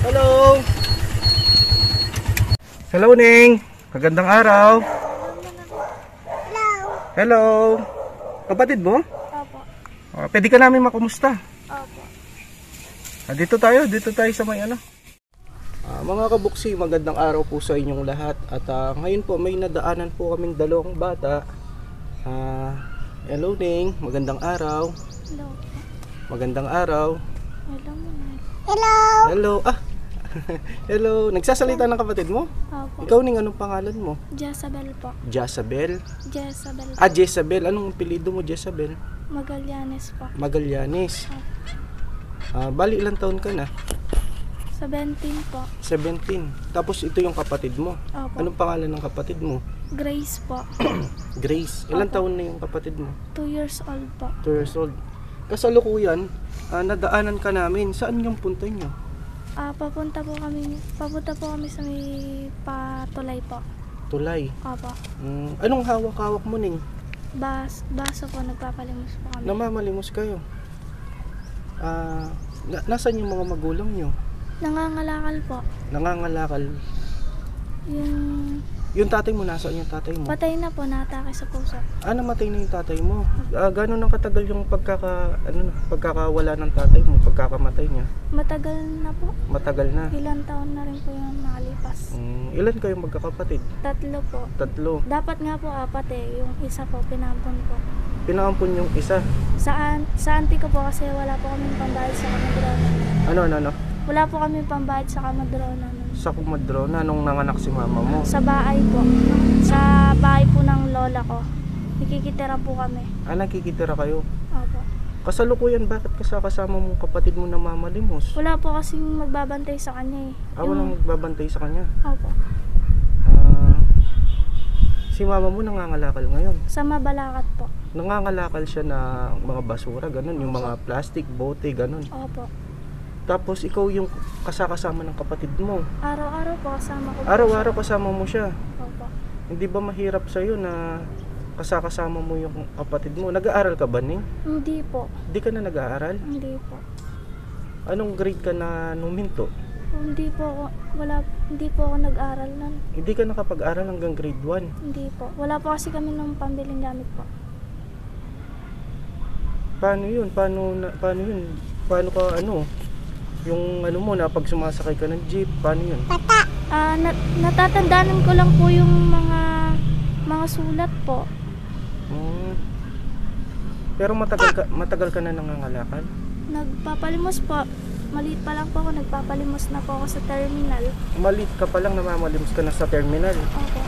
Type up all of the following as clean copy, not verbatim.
Hello! Hello, Ning! Magandang araw! Hello! Hello! Kapatid mo? Opo. Pwede ka namin makumusta? Opo. Dito tayo sa may ano. Mga kabuksi, magandang araw po sa inyong lahat. At ngayon po may nadaanan po kaming dalawang bata. Hello, Ning! Magandang araw! Hello. Magandang araw! Hello muna. Hello! Hello! Hello! Nagsasalita ng kapatid mo? Opo. Ikaw, Ning, anong pangalan mo? Jezabel po. Jezabel? Jezabel po. Jezabel. Anong apelyido mo, Jezabel? Magallanes po. Magallanes. Bali, ilang taon ka na? 17 po. 17. Tapos ito yung kapatid mo. Opo. Anong pangalan ng kapatid mo? Grace po. Grace. Ilang Opo. taon na yung kapatid mo? 2 years old po. 2 years old. Kasalukuyan, nadaanan ka namin. Saan yung punta nyo? Papunta po kami sa may Patulay po. Tulay. Opo. Anong hawak-hawak mo, Ning? Baso po, nagpapalimos po kami. Namamalimos kayo. Nasaan yung mga magulang nyo? Nangangalakal po. Nangangalakal. Yung tatay mo, nasaan yung tatay mo? Patay na po, natake sa puso. Namatay na yung tatay mo. Gano'n nang katagal yung pagkakawala ng tatay mo, pagkakamatay niya? Matagal na po. Matagal na. Ilang taon na rin po yung nakalipas. Ilan kayong magkakapatid? 3 po. 3. Dapat nga po 4 eh. Yung isa po, pinampon po. Pinaampun yung isa. Sa auntie ko po kasi wala po kaming pambayad sa kamadrona. Ano? Wala po kaming pambayad sa kamadrona nun. Sa kumadrona nung nanganak si mama mo? Sa bahay po. Sa bahay po ng lola ko. Nakikitira po kami. Nakikitira kayo? Opo. Kasalukuyan, bakit kasama mong kapatid mo na mamalimos? Wala po kasing magbabantay sa kanya eh. Walang magbabantay sa kanya? Opo. Si mama mo nangangalakal ngayon? Sa Mabalacat po. Nangangalakal siya na mga basura, ganun, yung mga plastic, bote, ganun. Opo. Tapos ikaw yung kasama ng kapatid mo. Araw-araw po kasama ko po Araw-araw kasama mo siya. Opo. Hindi ba mahirap sa'yo na kasama mo yung kapatid mo? Nag-aaral ka ba, Ning? Hindi po. Hindi ka na nag-aaral? Hindi po. Anong grade ka na numinto? Hindi po ako nag-aral nun. Hindi ka nakapag-aral hanggang grade 1? Hindi po. Wala po kasi kami ng pambiling gamit po. Paano yun? Paano ka yung mo na pag sumasakay ka ng jeep, paano yun? Natatandaan ko lang po yung mga sulat po. Pero matagal ka na nangangalakal? Nagpapalimos po. Maliit pa lang po ako, nagpapalimos na po ako sa terminal. Maliit ka pa lang, namamalimos ka na sa terminal? Opo.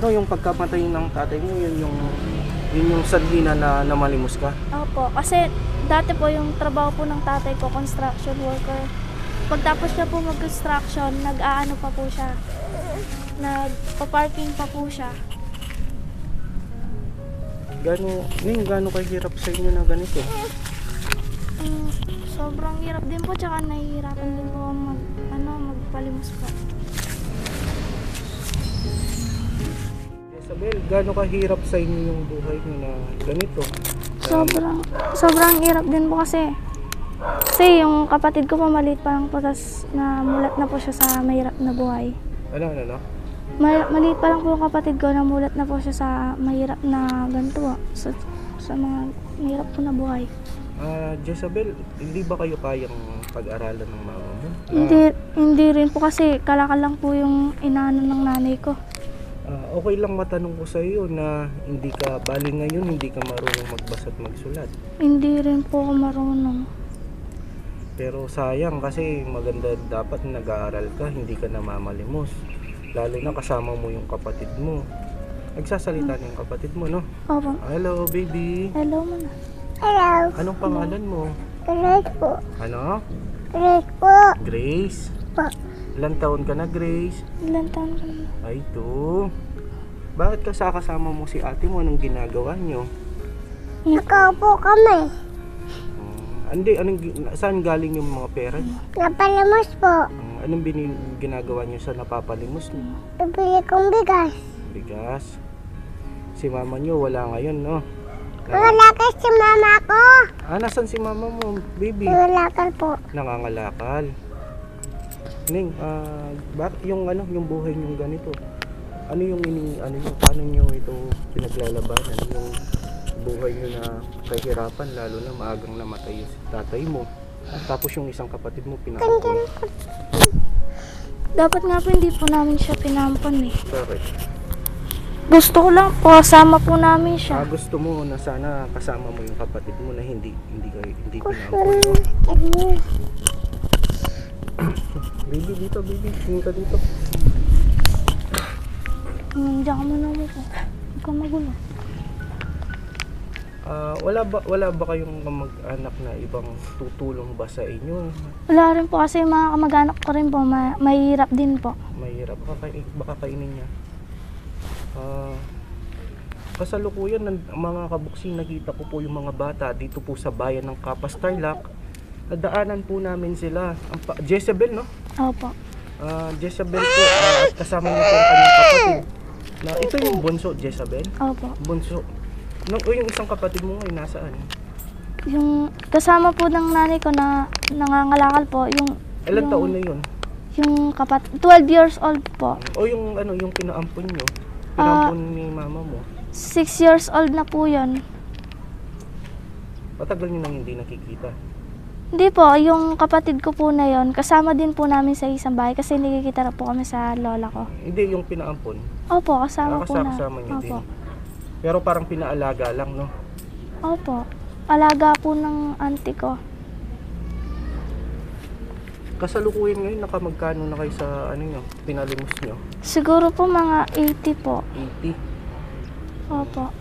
Yung pagkamatay ng tatay mo, yun yung sadlina na namalimos ka? Opo, kasi dati po yung trabaho po ng tatay ko, construction worker. Pagtapos niya po mag-construction, nag-aano pa po siya. Nagpa-parking pa po siya. Gaano kahirap sa inyo na ganito? Sobrang hirap din po, tsaka nahihirapan din po magpalimos po. Isabel, gaano kahirap sa inyo yung buhay nyo na ganito? Sobrang hirap din po kasi yung kapatid ko po maliit pa lang po, tas namulat na po siya sa mahirap na buhay. Ano? Maliit pa lang po yung kapatid ko, namulat na po siya sa mahirap na ganito sa mga mahirap po na buhay. Jezabel, hindi ba kayo kayang pag-aralan ng mama mo? Hindi rin po kasi kalakal lang po yung inaano ng nanay ko. Okay lang matanong ko sa iyo na hindi ka ngayon hindi ka marunong magbasa at magsulat. Hindi rin po ako marunong. Pero sayang kasi maganda dapat nag-aaral ka, hindi ka namamalimos. Lalo na kasama mo yung kapatid mo. Nagsasalita na yung kapatid mo, no? Opo. Hello, baby. Hello muna. Hello. Anong pangalan mo? Grace po. Ano? Grace po. Grace. Po. Ilang taon ka na, Grace? Ilan taon ka na? Ay, 2. Bakit kasama mo si ate mo? Anong ginagawa nyo? Nakaupo kami. Saan galing yung mga pera nyo? Napalimos po. Anong ginagawa nyo sa napapalimos nyo? Bibili kong bigas. Bigas. Si mama nyo wala ngayon, no? Wala kasi mama ko. Nasan si mama mo, baby? Wala ka po. Nangangalakal. Ning, bakit yung yung buhay nyo ganito? Ano yung paano nyo ito pinaglalabanan? Yung buhay nyo na kahirapan, lalo na maagang namatay si tatay mo. Tapos yung isang kapatid mo pinakampon. Dapat nga po hindi po namin siya pinampon eh. Bakit? Gusto ko lang po, kasama po namin siya. Gusto mo na sana kasama mo yung kapatid mo na hindi pinampon, no? Baby, dito, baby. Tingin ka dito. Diyan ka muna mo po. Huwag kang magulo. Wala ba kayong kamag-anak na ibang tutulong ba sa inyo? Wala rin po kasi yung mga kamag-anak ko rin po, mahirap din po. Mahirap. Baka kainin niya. Kasalukuyan ng mga kabuksing, nakita ko po yung mga bata dito po sa bayan ng Kapas Tarlac. Nadaanan po namin sila. Jezebel, no? Opo. Jezebel po, at kasama niyo po ang kanyang kapatid. Ito yung bunso, Jezebel? Opo. Bunso. Yung isang kapatid mo ngayon, nasaan? Yung kasama po ng nanay ko na nangangalakal po, Ilang taon na yun? Yung 12 years old po. O yung yung pinaampon nyo? Pinaampon ni mama mo? 6 years old na po yun. Matagal nyo nang hindi nakikita? Hindi po, yung kapatid ko po na yon, kasama din po namin sa isang bahay kasi nakikita na po kami sa lola ko. Hindi, yung pinaampon? Opo, kasama po na. Kasama nyo din. Opo. Pero parang pinaalaga lang, no? Opo. Alaga po ng auntie ko. Kasalukuyan ngayon, nakamagkano na kayo sa pinalimos nyo? Siguro po mga 80 po. 80. Opo.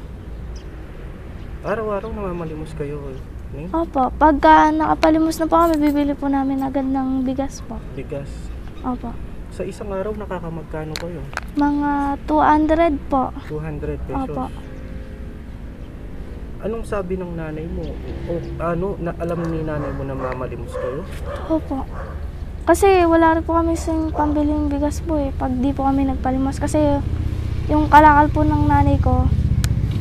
Araw-araw namamalimos kayo, Ning? Opo. Pagka nakapalimos na po kami, bibili po namin agad ng bigas po. Bigas. Opo. Sa isang araw, nakakamagkano kayo? Mga 200 po. 200 pesos. Opo. Anong sabi ng nanay mo? Alam ni nanay mo na mamalimos kayo? Opo. Kasi wala rin po kami sa pambiling bigas po eh. Pag di po kami nagpalimos. Kasi yung kalakal po ng nanay ko,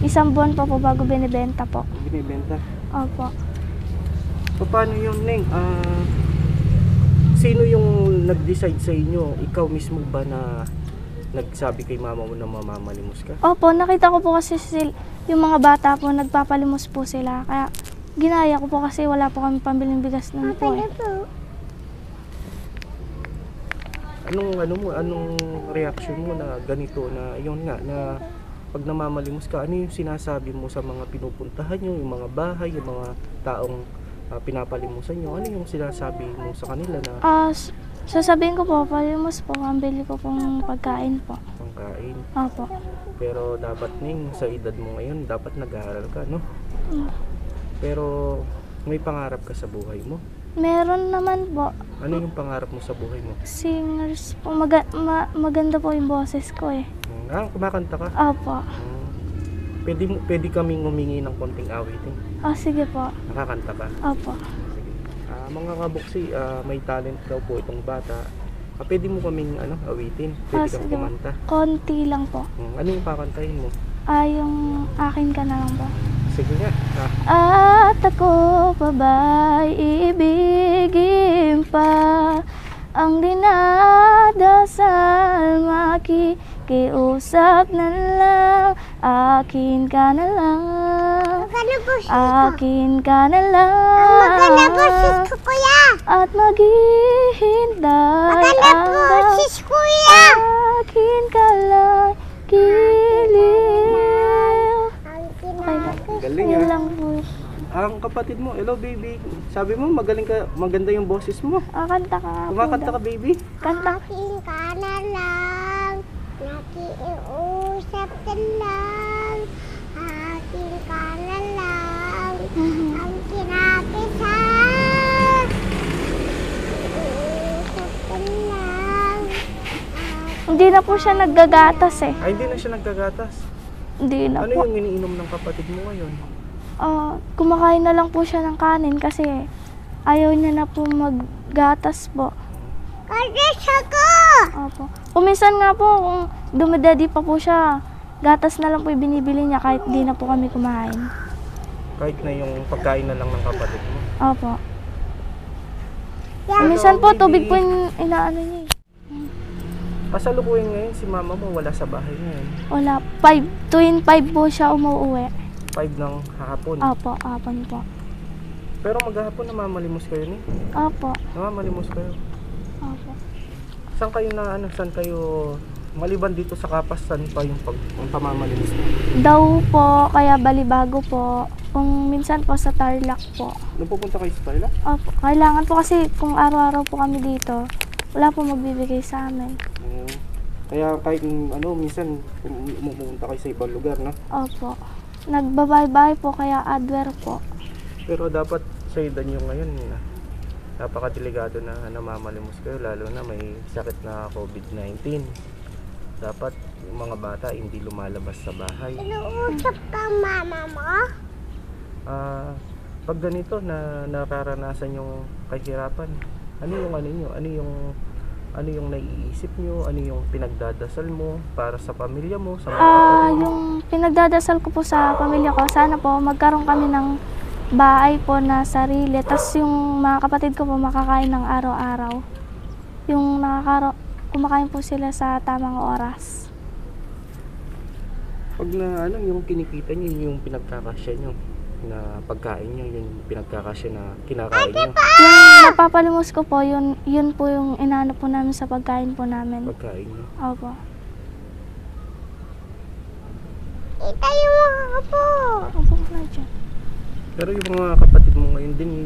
isang buwan pa po bago binibenta po. Binibenta? Opo. Paano yun, Ning? Sino yung nag-decide sa inyo? Ikaw mismo ba na nagsabi kay mama mo na mamamalimos ka? Opo, nakita ko po kasi yung mga bata po, nagpapalimos po sila. Kaya ginaya ko po kasi wala po kami pambiling bigas nun po eh. Anong reaction mo na ganito na yun nga na pag namamalimos ka, ano yung sinasabi mo sa mga pinupuntahan nyo, yung mga bahay, yung mga taong pinapalimusan nyo? Ano yung sinasabi mo sa kanila na Sasabihin ko po, palimos po, pambili ko pong pagkain po. pangkain? Opo. Pero dapat, Ning, sa edad mo ngayon, dapat nag-aaral ka, no? Mm. Pero may pangarap ka sa buhay mo? Meron naman po. Ano yung pangarap mo sa buhay mo? Singers po. Maganda po yung boses ko eh. Kumakanta ka? Opo. Pwede kaming humingi ng konting awitin. Sige po. Nakakanta ka? Opo. Sige. Mga kabuksi, may talent daw po itong bata. Pwede mo kaming awitin? Pwede kang Sige po. kumanta? Konti lang po. Ano yung kakantahin mo? Yung akin ka na lang po. Sige nga. At ako pa ba'y iibigin pa ang dinadasal, makikiusap na lang, akin ka na lang, akin ka na lang, kuya. at maghihintay hanggang akin ka lang, giliw. Galing Yun lang po. Ang kapatid mo, hello baby. Sabi mo maganda yung boses mo. Kanta ka. Kumakanta ka baby? Kanta. Akin ka na lang, nakiusap ka lang, akin ka na lang, ang kinakisan, usap ka lang. Hindi na po siya naggagatas eh. Ay, hindi na siya naggagatas. Hindi na Ano po. yung iniinom ng kapatid mo ngayon? Kumakain na lang po siya ng kanin kasi ayaw niya na po maggatas po. Kalis ako! Opo. Kuminsan nga po, kung dumidadi pa po siya, gatas na lang po yung binibili niya kahit di na po kami kumain. Kahit na yung pagkain na lang ng kapatid mo. Opo. Minsan po, tubig po yung inaano niya eh. Kasalukuyan ngayon, si mama mo wala sa bahay ngayon. Wala. 5 po siya umuwi. 5 ng hapon. Opo, hapon po. Pero maghapon namamalimos kayo ni? Opo. Namamalimos kayo. Opo. Saan kayo saan kayo, maliban dito sa Kapas, saan pa yung pamamalimos mo? Daw po, kaya Balibago po. Kung minsan po sa Tarlac po. Nung pupunta kayo sa Tarlac? Opo. Kailangan po kasi kung araw-araw po kami dito, wala po magbibigay sa amin. Kaya kahit minsan pumunta kayo sa ibang lugar, no? Opo. Nagbabay-bay po kaya adwer po. Pero dapat sa edad nyo ngayon, napakadelikado na namamalimos kayo, lalo na may sakit na COVID-19. Dapat yung mga bata hindi lumalabas sa bahay. Inuusap ka mama mo? Pag ganito na nararanasan yung kahirapan, ano yung naiisip nyo, ano yung pinagdadasal mo para sa pamilya mo, sa mga kapatid mo? Yung pinagdadasal ko po sa pamilya ko, sana po magkaroon kami ng bahay po na sarili. Tapos yung mga kapatid ko po makakain ng araw-araw. Yung kumakain po sila sa tamang oras. Pag yung kinikita nyo, yung pinagkakasya nyo na pagkain nyo, yun yung pinagkakasya na kinakain nyo. Yung napapalimos ko po, yun po yung inaano po namin sa pagkain po namin. Pagkain nyo. Opo. Itayo mo ako po. Opo na dyan. Pero yung mga kapatid mo ngayon din,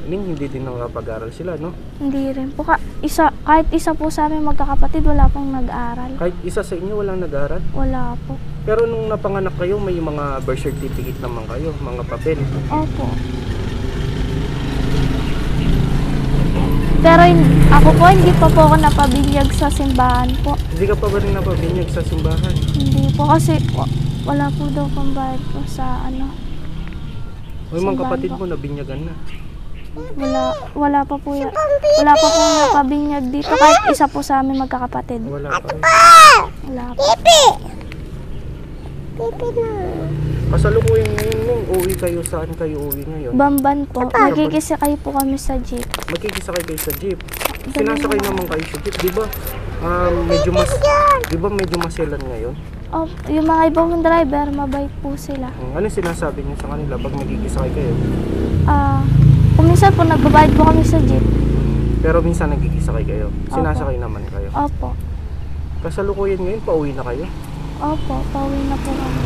hindi din nakapag-aral sila, no? Hindi rin po. Kahit isa po sa amin magkakapatid, wala pong nag-aaral. Kahit isa sa inyo walang nag-aral. Wala po. Pero nung napanganak kayo, may mga birth certificate naman kayo, mga papel. Opo. Pero ako po, hindi pa po ako napabinyag sa simbahan po. Hindi ka pa ba rin napabinyag sa simbahan? Hindi po kasi wala po daw pambayad po sa May mga Simbahan kapatid po. mo nabinyagan na. Wala pa po yan. Wala pa po napabinyag dito kahit isa po sa amin magkakapatid. Wala pa rin. Wala po. Pipi! Pipi na. Kasalukuyan ngayon, Ning, uwi kayo, saan kayo uwi ngayon? Bamban po. Magkikisakay po kami sa jeep. Magkikisakay kayo sa jeep. Sinasakay naman kayo sa jeep, di ba? Medyo maselan ngayon. Yung mga ibang driver, mabait po sila. Ano sinasabi niyo sa kanila pag magkikisakay kayo? Kung minsan po nagbabayad po kami sa jeep. Pero minsan nagkikisakay kayo. Sinasakay naman kayo. Opo. Kasalukuyan ngayon, pauwi na kayo. Opo, pauwi na po kami.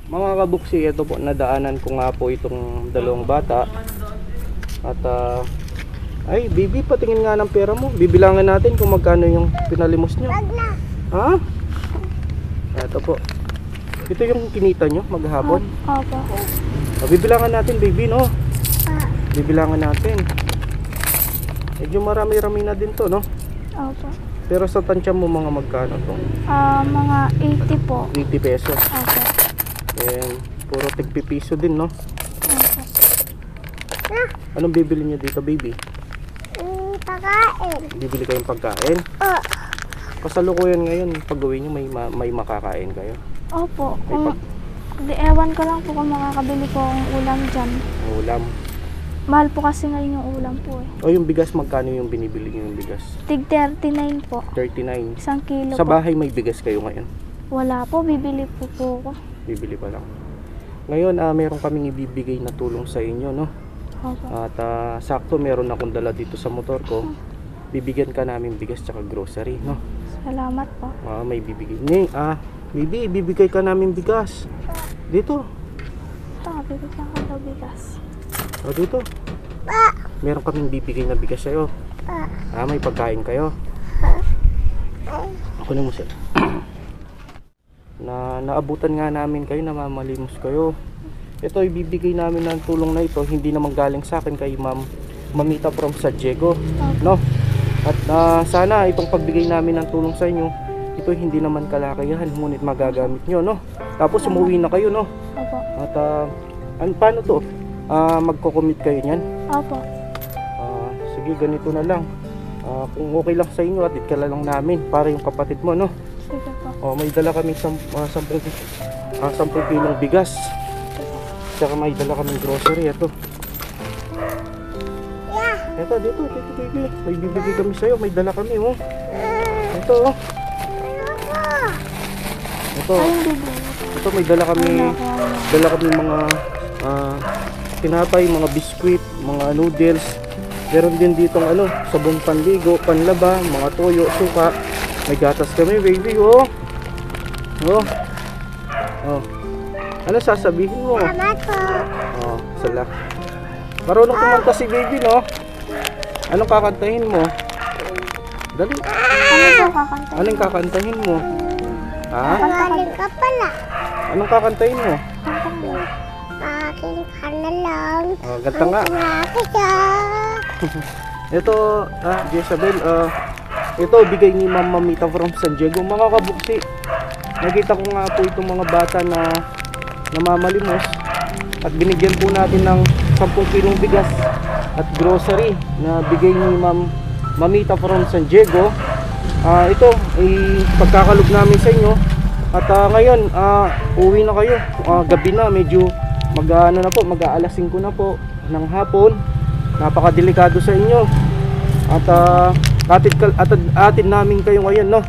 Mga kabuksi, ito po, nadaanan ko nga po itong dalawang bata. At ay, baby, patingin nga ng pera mo. Bibilangan natin kung magkano yung pinalimos nyo. Wag na. Ha? Ito po. Ito yung kinita nyo maghapon. Opo. Bibilangan natin, baby, no? Bibilangan natin. Medyo marami-rami na din to, no? Opo. Pero sa tansya mo, mga magkano to? Mga 80 po. 80 pesos. Opo. And puro tigpipiso din, no? Opo. Anong bibili nyo dito, baby? Pagkain. Bibili kayong pagkain? Kasalukuyan ngayon, pag gawin nyo, may makakain kayo. Opo. Ewan ko lang po kung makakabili po ang ulam dyan. Ulam. Mahal po kasi ngayon yung ulam po eh. O yung bigas, magkano yung binibili nyo yung bigas? Tig 39 po. 39. 1 kilo Sa po. bahay may bigas kayo ngayon? Wala po. Bibili po ako. Bibili pa lang. Ngayon, meron kaming ibibigay na tulong sa inyo, no? Opo. At sakto meron akong dala dito sa motor ko. Bibigyan ka namin bigas tsaka grocery, no? Salamat po. May bibigay. Baby, bibigay ka namin bigas. Dito. Ito, bibigyan ko daw bigas. Dito. Meron kaming bibigay na bigas sa'yo. May pagkain kayo. Kunin mo siya. Naabutan nga namin kayo, namamalimos kayo. Ito, ibibigay namin ng tulong na ito. Hindi naman galing sa akin kay Mamita from San Diego, no? At sana itong pagbigay namin ng tulong sa inyo, ito hindi naman kalakayahan, ngunit magagamit nyo, no? Tapos umuwi na kayo, no? Opo. At paano to? Magko-commit kayo niyan? Opo. Sige, ganito na lang. Kung okay lang sa inyo, atid ka lang namin para yung kapatid mo, no? Sige po. Oh, may dala kami 10 kilong bigas. Tsaka may dala kaming grocery. Ito. Ito, dito, baby. May bibigay kami sa'yo. May dala kami, oh. Ito, oh. Ito. Ito, may dala kami mga tinapay, mga biskwit, mga noodles. Meron din ditong sabong panligo, panlaba, mga toyo, suka. May gatas kami, baby, oh. Oh. Oh. Ano sasabihin mo? Salamat po. Oh, sala. Marunong kumanta si baby, no? Anong kakantahin mo? Dali. Ano po kakanta? Anong kakantahin mo? Ha? Magaling ka pala. Anong kakantahin mo? Aking ka na lang. Oh, ganta nga. Ang siya. Ito, Jezabel, ito bigay ni Ma'am Mamita from San Diego. Mga kabuksi, nakita ko nga po itong mga bata na namamalimos at binigyan po natin ng 10 kilong bigas at grocery na bigay ni Ma'am Mamita from San Diego. Ito ay pagkakalob namin sa inyo at ngayon uwi na kayo. Gabi na, medyo mag-aalas 5 na po ng hapon. Napakadelikado sa inyo at atid namin kayo ngayon, no?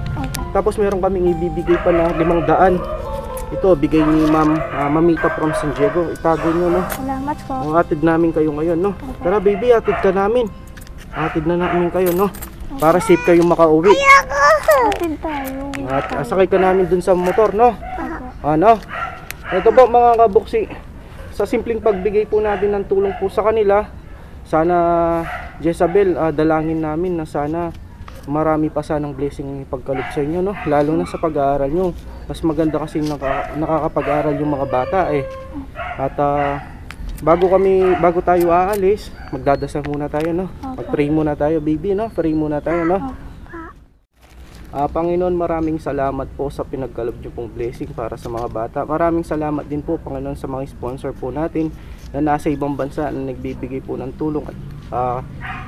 Tapos meron kaming ibibigay pa na 500. Ito bigay ni Ma'am Mamita from San Diego. Itago nyo, no? Salamat po. Atid namin kayo ngayon, no? Tara baby, atid ka namin. Atid na namin kayo, no? Para safe kayong makauwi. Atid tayo. At asakay ka namin dun sa motor, no? Ano? Ito po mga kabuksi, sa simpleng pagbigay po natin ng tulong po sa kanila, sana Jezabel, dalangin namin na sana marami pa sanang blessing pagkaloob sa inyo, no? Lalo na sa pag-aaral nyo. Mas maganda kasi nakakapag-aaral yung mga bata, eh. At bago tayo aalis, magdadasal muna tayo, no? Mag-pray muna tayo, baby, no? Pray muna tayo, no? Panginoon, maraming salamat po sa pinagkaloob nyo pong blessing para sa mga bata. Maraming salamat din po, Panginoon, sa mga sponsor po natin na nasa ibang bansa na nagbibigay po ng tulong at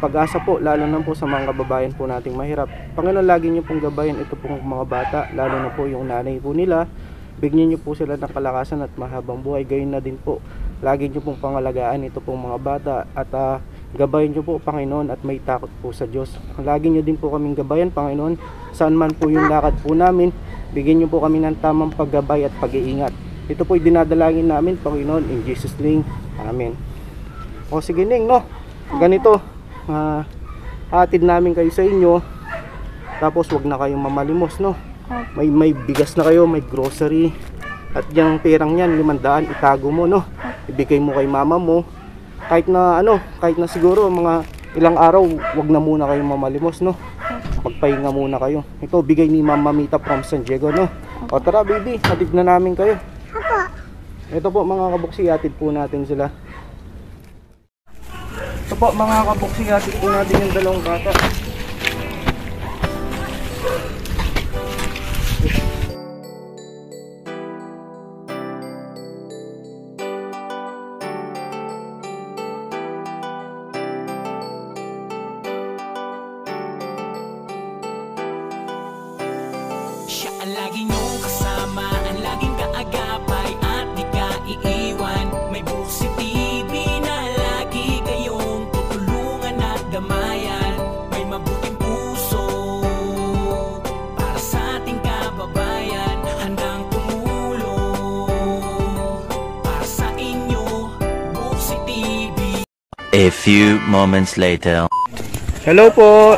pag-asa po, lalo na po sa mga kababayan po nating mahirap. Panginoon, lagi nyo pong gabayan ito pong mga bata, lalo na po yung nanay po nila. Bigyan nyo po sila ng kalakasan at mahabang buhay. Gayon na din po, lagi nyo pong pangalagaan ito pong mga bata at gabayan nyo po, Panginoon, at may takot po sa Diyos. Lagi nyo din po kaming gabayan, Panginoon, saan man po yung lakad po namin. Bigyan nyo po kami ng tamang paggabay at pag-iingat. Ito po ay dinadalangin namin, Panginoon, in Jesus' name. Amen. O sige, Ning, no? Ganito, atid namin kayo sa inyo. Tapos wag na kayong mamalimos, no? May bigas na kayo, may grocery. At yung perang yan, 500, itago mo, no? Ibigay mo kay mama mo. Kahit na siguro mga ilang araw, wag na muna kayong mamalimos, no? Magpahinga muna kayo. Ito, bigay ni Ma'am Mamita from San Diego, no? O tara, baby, atid na namin kayo. Ito po mga kabuksi, atid po natin sila. Ito po mga kabuksi, atid po natin yung dalawang bata. Siya ang lagi niyong kasama, ang laging kaagapay at di ka iiwan. May Buhok TV na lagi kayong tutulungan at damayan. May mabuting puso para sa ating kababayan, handang tumulong para sa inyo. Buhok TV. A few moments later. Hello po.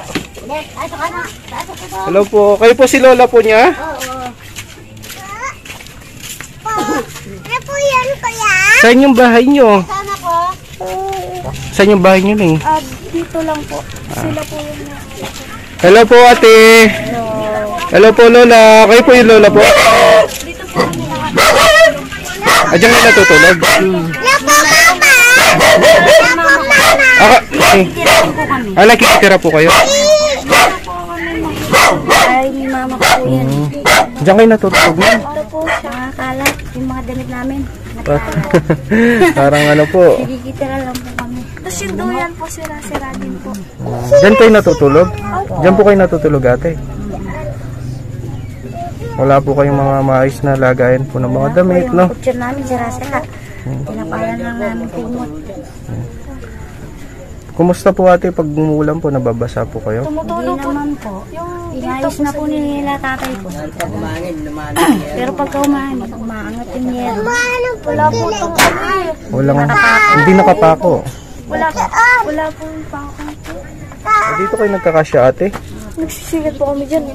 Hello po. Kayo po si Lola po niya? Ano po yan, kuya? Saan yung bahay nyo? Sana ko. Saan yung bahay nyo, Ning? Dito lang po. Sila po yung Hello po, ate. Hello po, Lola. Kayo po yung Lola po? dito po kami Diyan kayo natutulog? Nakikitira po kayo? Ay, may mama ko po yan. Diyan kayo natutulog na? Ito po siya, kalat. Yung mga damit namin. Parang ano po. Nagkikitira lang po kami. Tapos yung duyan po, sira-sira din po. Diyan kayo natutulog? Diyan po kayo natutulog, ate? Wala po kayong mga maayos na lagayan po ng mga damit, no? Yung kutsyon namin, sira-sira. Tinapalan lang namin kumot. Kumusta po ate pag umuulan po, nababasa po kayo? Hindi naman po. Inayos na po nila tatay ko. Pero pagka umaangat yung yero. Wala po itong Walang, hindi nakapako. Wala po yung pako. Dito kayo nagkakasya ate? Nagsisigat po kami dyan.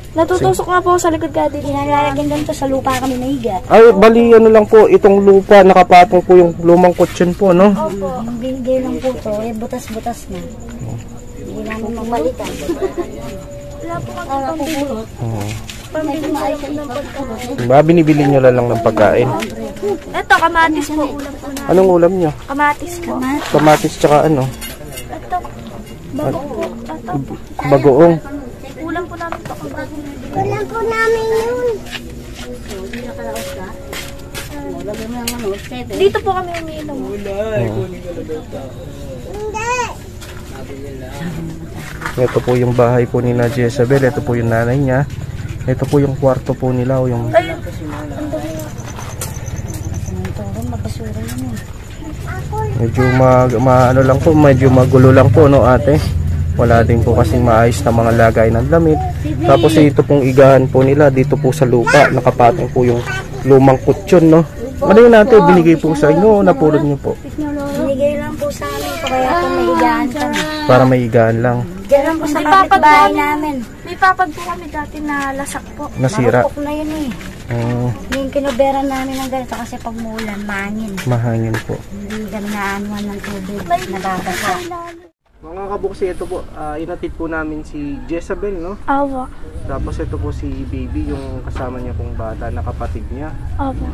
Natutusok nga po ako sa likod ka din. Nilalagyan doon to sa lupa kami nahiga. Ay, bali ano lang po, itong lupa, nakapatong po yung lumang kutsyon po, no? Opo. Yung binigay lang po to, butas-butas na. Hindi namin mapalitan. Wala po kami pambili. Oo. Pambili na lang ng pagkain. Ba, binibili nyo lang ng pagkain. Ito, kamatis po. Ulam po na. Anong ulam nyo? Kamatis po. Kamatis tsaka ano? Ito, bago po. Ito, Bagoong. ulam po namin po. Wala po namin yun. Dito po kami umiinom. Hindi. Ito po yung bahay po ni na Jezabel. Ito po yung nanay niya. Ito po yung kwarto po nila. O yung... Ayun. Medyo ano lang po, medyo magulo lang po, no ate? Wala din po kasing maayos na mga lagay ng damit. Tapos ito pong igahan po nila dito po sa lupa. Nakapatong po yung lumang kutsyon, no? Ano yun natin, binigay po sa inyo o napulot nyo po? Binigay lang po sa amin pa kaya po nahigaan kami. Para may igahan lang. Diyan lang po sa kapitbahay namin. May papag po kami dati na lasak po. Nasira. Marupok na yun eh. Yung kinubera namin ng ganito kasi pag muulan, mahangin. Mahangin po. Hindi kami naanuhan ng tubig. Nababasa. Mga kabuksi, ito po, inatid po namin si Jezabel, no? Opo. Tapos ito po si Baby, yung kasama niya pong bata na kapatid niya. Opo.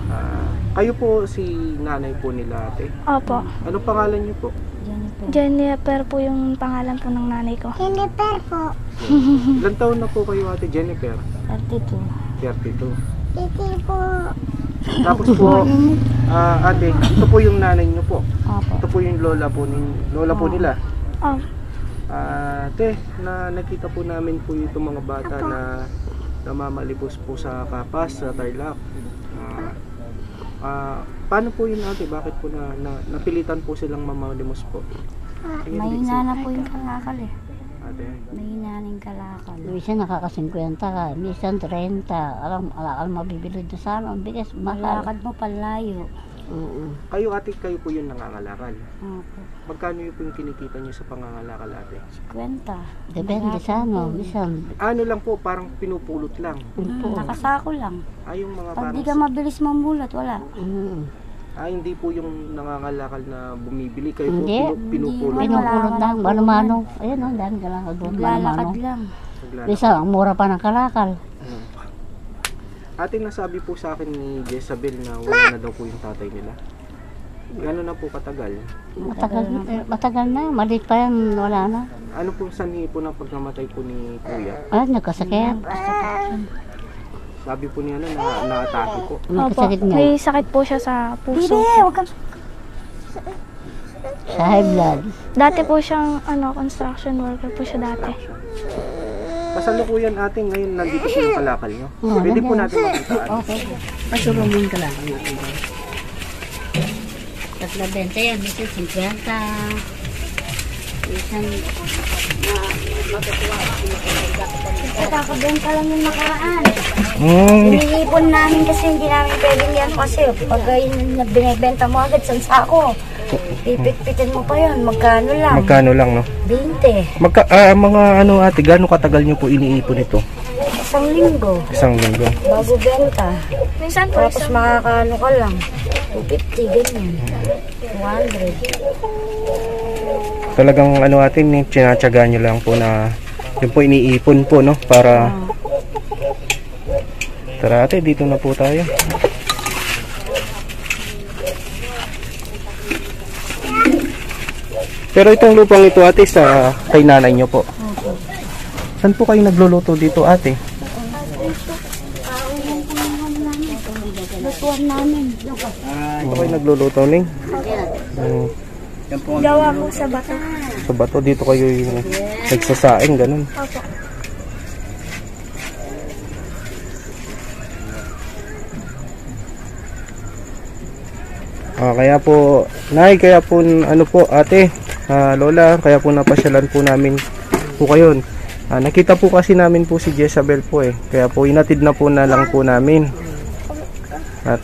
Kayo po si nanay po nila ate. Opo. Anong pangalan niyo po? Jennifer po yung pangalan po ng nanay ko. Jennifer po. Ilang taon na po kayo ate Jennifer? 32. 32. Titi po. Tapos po, ate, ito po yung nanay niyo po. Opo. Ito po yung lola po nila. Oh. Ate, nakita po namin po itong mga bata na namamalipos po sa Kapas, sa Tarlac. Paano po yun ate? Bakit po napilitan po silang mamalimos po? Mahina na po yung kalakal eh. Ate? Mahina na yung kalakal. Minsan nakaka-50 ka, minsan 30. Alam mabibili doon sa ang bigas, mahal. Malakad mo palayo. Kayo ate, kayo po yung nangangalakal. Opo. Magkano yung po yung kinikita nyo sa pangangalakal ate? 50. Depende sa minsan. Ano lang po, parang pinupulot lang. Nakasako lang. Yung mga Pag parang... di ka mabilis mamulat, wala. hindi po yung nangangalakal na bumibili. Kayo po Hindi. pinupulot. Pinupulot lang, mano-mano. Ayun o, dahil ka lang doon, Lalakad mano-mano. lang. Naglalakad. Minsan, ang mura pa ng kalakal. Ate, nasabi po sa akin ni Jezabel na wala na daw po yung tatay nila. Gano'n na po katagal? Matagal na, maliit pa yan, wala na. Ano pong sanhi po ng pagkamatay po ni Kuya? Nagkasakit. Sabi po niya na naatake po. Nagkasakit nga. May sakit po siya sa puso. Huwag kang... Sa high blood. Dati po siyang construction worker po siya dati. Kasalukuyan ate, ngayon nandito po yung kalakal nyo. Pwede po natin makitaan. Okay. Pasulungin ka lang. Tatla 20 yan, minsan 50. Minsan, Nakakabenta lang yung nakaraan. Iniipon namin kasi hindi namin pwedeng yan kasi pag binibenta mo agad sa sako. Pipit-pitin mo pa yun. Magkano lang? Magkano lang, no? 20. Mga ate, gano'ng katagal nyo po iniipon ito? 1 linggo. Isang linggo. Bago benta. Minsan po Tapos makakaano ka lang. 250, ganyan. 200. Talagang ate, tinatsaga nyo lang po na yun po iniipon po, no? Para... Tara ate, dito na po tayo. Pero itong lupang ito ate, sa kay nanay nyo po. Saan po kayo nagluluto dito ate? Lutuan namin. Ito kayo nagluluto ning? gawa po sa bato. Sa bato, dito kayo yung nagsasaing, ganun. Opo. Kaya po, Nay, kaya po, ano po, ate, lola, kaya po napasyalan po namin po kayo. Nakita po kasi namin po si Jezabel po eh. Kaya po, inatid na po na lang po namin. At,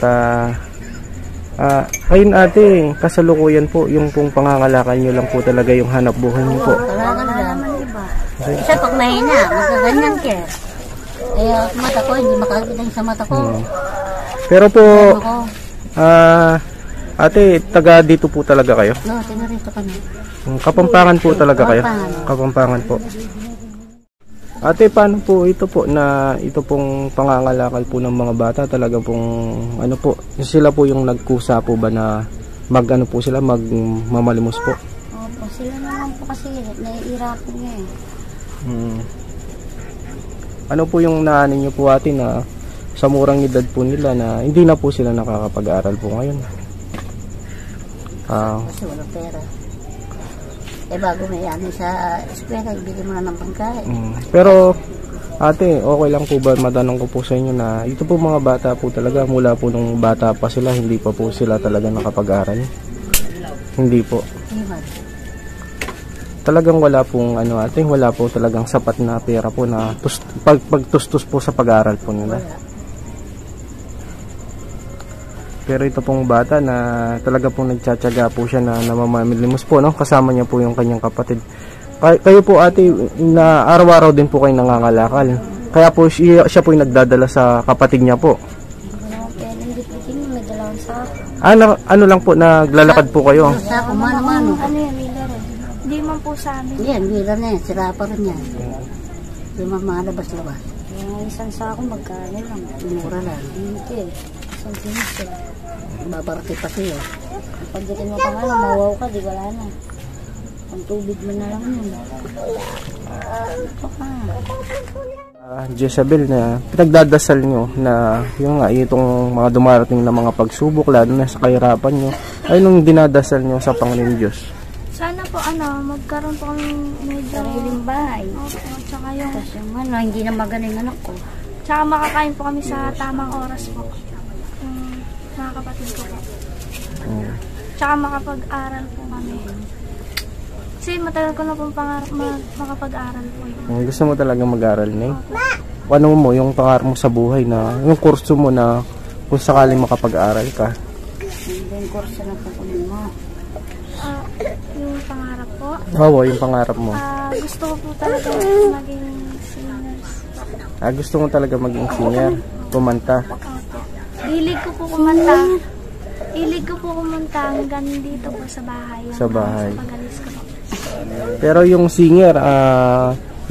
ayun ate, kasalukuyan po, yung pong pangangalakal nyo lang po talaga yung hanap buhay nyo po. Talaga lang. Isa pag mahina, magkaganyan ka. Kaya mata ko, hindi makakita sa mata ko. Pero po, Ako, ate, taga dito po talaga kayo? no, tinarito kami. Kapampangan po talaga kayo? Kapampangan. Kapampangan po. Ate, paano po ito po na ito pong pangangalakal po ng mga bata talaga pong ano po, sila po yung nagkusa po ba na magano po sila, magmamalimos po? Opo, sila naman po kasi naiirapan niya eh. Ano po yung naanin niyo po ate na sa murang edad po nila na hindi na po sila nakakapag-aral po ngayon? Kasi walang pera. Bago may ano sa eskwela, ibigay mo na ng pangkain. Pero ate, okay lang po ba matanong ko po sa inyo na ito po mga bata po talaga mula po nung bata pa sila hindi pa po sila talaga nakapag-aral? Hindi po. Talagang wala pong ano ate, wala po talagang sapat na pera po na pagtustos po sa pag-aaral po nila. Pero ito pong bata na talaga pong nagtsatsaga po siya na namamalimos po, no? Kasama niya po yung kanyang kapatid. Kayo po ate, na araw-araw din po kayo nangangalakal. Kaya po siya po yung nagdadala sa kapatid niya po. Hindi naman pwedeng bitbitin yung may dalawang sako. Ano lang po, naglalakad po kayo? Sa kumano-mano. Ano yan, wheeler eh. Hindi man po sa amin. Yan, wheeler na yan. Sira pa rin yan. Yung mga labas-labas. Yung isang sako magkano lang. Mura lang. Hindi eh. Isang piso. Babarati pa siya. Pagdating mo pa nga, mawaw ka, di wala na. Ang tubig mo na lang yun. Ito ka. Jezabel, na pinagdadasal nyo na yung nga, itong mga dumarating na mga pagsubok lalo na sa kahirapan nyo ay nung dinadasal nyo sa Panginoon Diyos? Sana po magkaroon po kami medyo Sariling bahay. Opo, tsaka yung Tapos yung ano, hindi na magaling anak ko. tsaka makakain po kami sa tamang oras po. Yung mga kapatid ko po. Tsaka makapag-aral po kami. Kasi matagal ko na pong pangarap makapag-aral po. Gusto mo talaga mag-aral, Neng? Ano mo, yung pangarap mo sa buhay na, yung kurso mo na kung sakaling makapag-aral ka? Hindi yung kurso na pupunin mo. Yung pangarap po. Oo, yung pangarap mo. Gusto ko po talaga maging singers. Gusto mo talaga maging singer, kumanta. Hilig ko po kumanta. Hilig ko po kumanta hanggang dito po sa bahay. Sa bahay. Sa pag-alis ko po. Pero yung singer,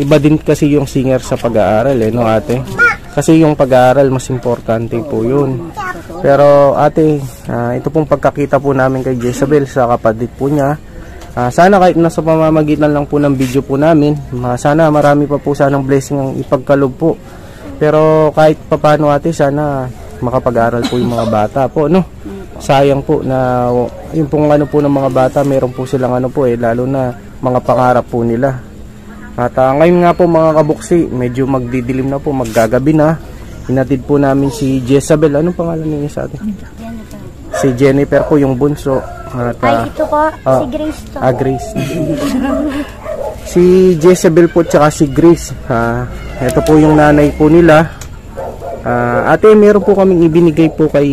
iba din kasi yung singer sa pag-aaral no ate? Kasi yung pag-aaral mas importante po yun. Pero ate, ito pong pagkakita po namin kay Jezabel sa kapatid po niya. Sana kahit nasa pamamagitan lang po ng video po namin, sana marami pa po sanang blessing ang ipagkalob po. Pero kahit papano ate, sana makapag-aral po yung mga bata po, no? Sayang po na yung pong ano po ng mga bata, meron po silang ano po lalo na mga pangarap po nila. At ngayon nga po mga kabuksi, medyo magdidilim na po, maggagabi na. Hinatid po namin si Jezabel. Anong pangalan niya sa atin? Jennifer. Si Jennifer po yung bunso. At, Ay, ito po. Si Grace to. Grace. Si Jezabel po tsaka si Grace. Ito po yung nanay po nila. Ate, meron po kaming ibinigay po kay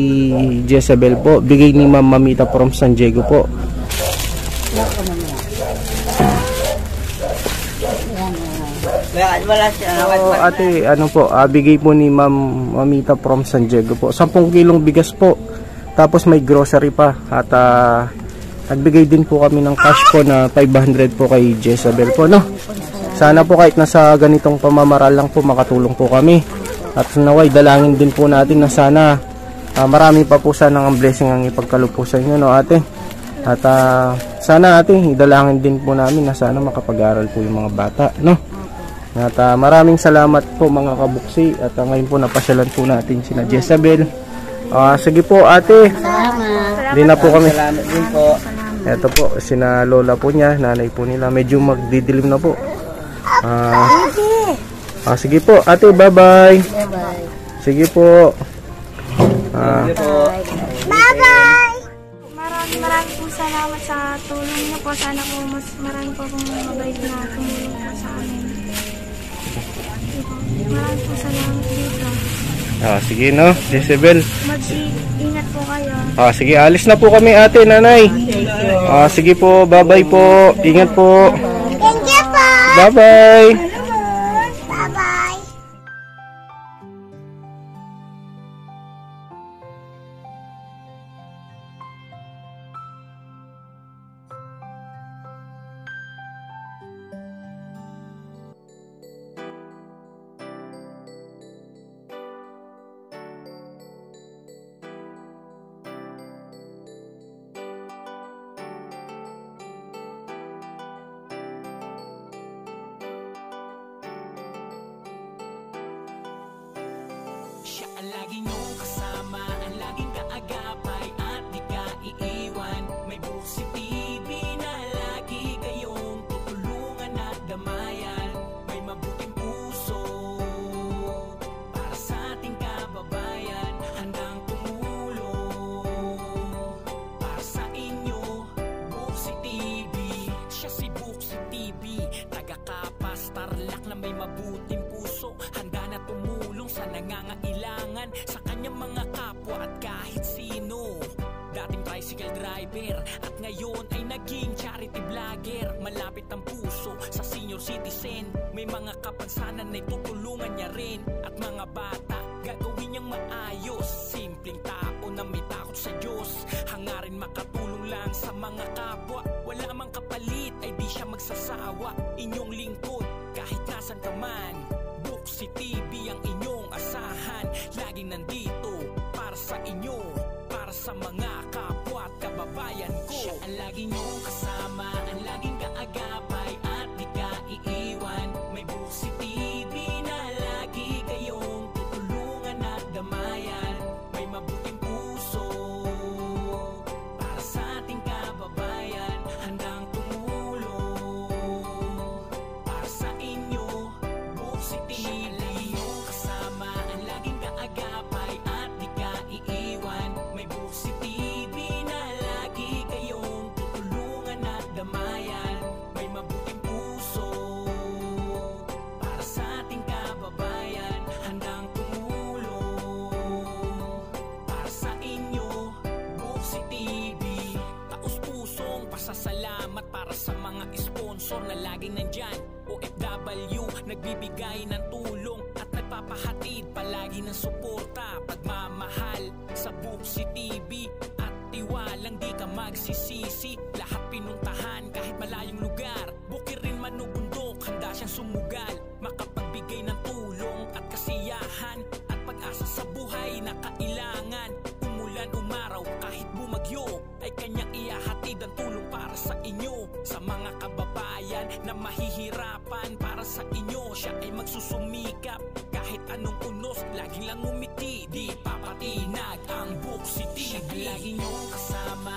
Jezabel po. Bigay ni Ma'am Mamita from San Diego po. So, ate, ano po, bigay po ni Ma'am Mamita from San Diego po. 10 kilong bigas po. Tapos may grocery pa. At nagbigay din po kami ng cash po na 500 po kay Jezabel po, no? Sana po kahit nasa ganitong pamamaraan lang po makatulong po kami. At naway, dalangin din po natin na sana marami pa po sana ang blessing ang ipagkaloob po sa inyo, no ate? At sana ate, idalangin din po namin na sana makapag-aral po yung mga bata, no? At maraming salamat po mga kabuksi. At ngayon po napasyalan po natin sina Jezabel. Sige po ate. Salamat. Hindi na po kami. Salamat din po. Ito po, sina lola po niya, nanay po nila. Medyo magdidilim na po. Sige po ate, bye bye. Bye-bye. Sige po. Bye-bye! Maraming po salamat sa tulong niyo po. Sana po mas marami po pong mabait na tumulong po sa amin. Maraming po salamat dito. Sige no, Jezebel. Mag-ingat po kayo. Sige, alis na po kami ate, nanay. Sige po, bye-bye po. Ingat po. Thank you po. Bye-bye. Bye-bye. Siya ang lagi niyong kasama, ang laging kaagapay at di ka iiwan. May buhok si TV na lagi kayong tutulungan at damayan. May mabuting puso para sa ating kababayan, handang tumulong para sa inyo. Buhok si TV, siya si Buhok si TV, taga-Kapas, Tarlac na may mabuting puso, handa na tumulong sa nangangailangan sa kanyang mga kapwa at kahit sino. Dating tricycle driver at ngayon ay naging charity vlogger. Malapit ang puso sa senior citizen, may mga kapansanan na tutulungan niya rin. At mga bata gagawin niyang maayos. Simpleng tao na may takot sa Diyos, hangarin makatulong lang sa mga kapwa. Wala mang kapalit ay di siya magsasawa. Inyong lingkod kahit nasan ka man, Buhok si TV ang inyong asahan. Laging nandito para sa inyo, para sa mga kapwa at kababayan ko. Siya ang lagi niyong kasama, ang laging kaagapay at di ka iiwan. May Buhok si TV na lagi kayong tutulungan at damayan. May mabuting puso para sa ating kababayan, handang tumulong para sa inyo. Buhok si TV, lagi niyong kasama, ang laging kaagapay at di ka iiwan. May Buhok si TV na lagi kayong tutulungan at damayan. May mabuting puso para sa ating kababayan, handang tumulong para sa inyo. Buhok si TV, taus-pusong pasasalamat para sa mga sponsor na laging nandyan. OFW, nagbibigay ng tulong at nagpapahatid palagi ng suporta, pagmamahal sa Buhok si TV at tiwalang di ka magsisisi. Lahat pinuntahan kahit malayong lugar, bukid rin man o bundok, handa siyang sumugal, makapagbigay ng tulong at kasiyahan at pag-asa sa buhay na kailangan. Umulan umaraw kahit bumagyo, ay kanyang ihahatid ang tulong para sa inyo. Sa mga kababayan na mahihirapan, para sa inyo siya ay magsusumikap. Kahit anong unos, lagi lang umiti, di papatinag ang Buhok si TV. Lagi niyong kasama,